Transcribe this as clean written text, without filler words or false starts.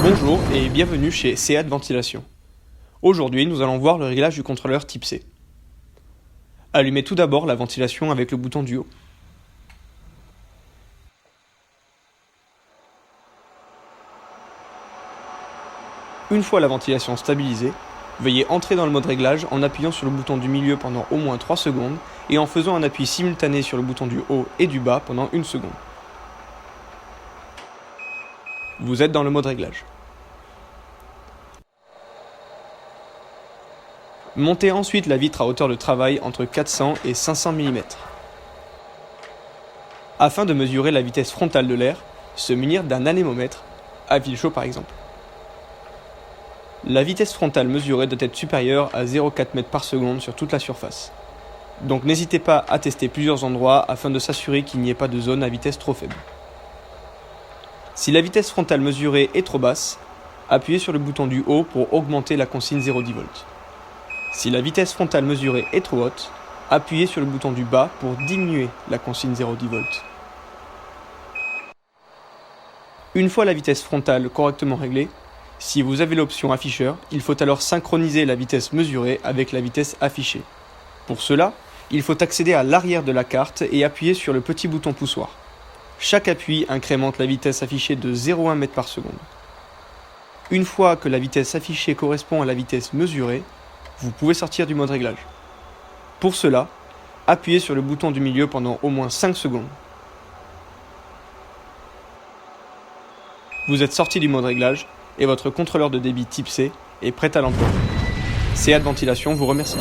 Bonjour et bienvenue chez SEAT Ventilation. Aujourd'hui, nous allons voir le réglage du contrôleur type C. Allumez tout d'abord la ventilation avec le bouton du haut. Une fois la ventilation stabilisée, veuillez entrer dans le mode réglage en appuyant sur le bouton du milieu pendant au moins 3 secondes et en faisant un appui simultané sur le bouton du haut et du bas pendant 1 seconde. Vous êtes dans le mode réglage. Montez ensuite la vitre à hauteur de travail entre 400 et 500 mm. Afin de mesurer la vitesse frontale de l'air, se munir d'un anémomètre, à ville chaud par exemple. La vitesse frontale mesurée doit être supérieure à 0,4 m par seconde sur toute la surface. Donc n'hésitez pas à tester plusieurs endroits afin de s'assurer qu'il n'y ait pas de zone à vitesse trop faible. Si la vitesse frontale mesurée est trop basse, appuyez sur le bouton du haut pour augmenter la consigne 0,10 V. Si la vitesse frontale mesurée est trop haute, appuyez sur le bouton du bas pour diminuer la consigne 0,10 V. Une fois la vitesse frontale correctement réglée, si vous avez l'option afficheur, il faut alors synchroniser la vitesse mesurée avec la vitesse affichée. Pour cela, il faut accéder à l'arrière de la carte et appuyer sur le petit bouton poussoir. Chaque appui incrémente la vitesse affichée de 0,1 m par seconde. Une fois que la vitesse affichée correspond à la vitesse mesurée, vous pouvez sortir du mode réglage. Pour cela, appuyez sur le bouton du milieu pendant au moins 5 secondes. Vous êtes sorti du mode réglage et votre contrôleur de débit type C est prêt à l'emploi. SEAT Ventilation vous remercie.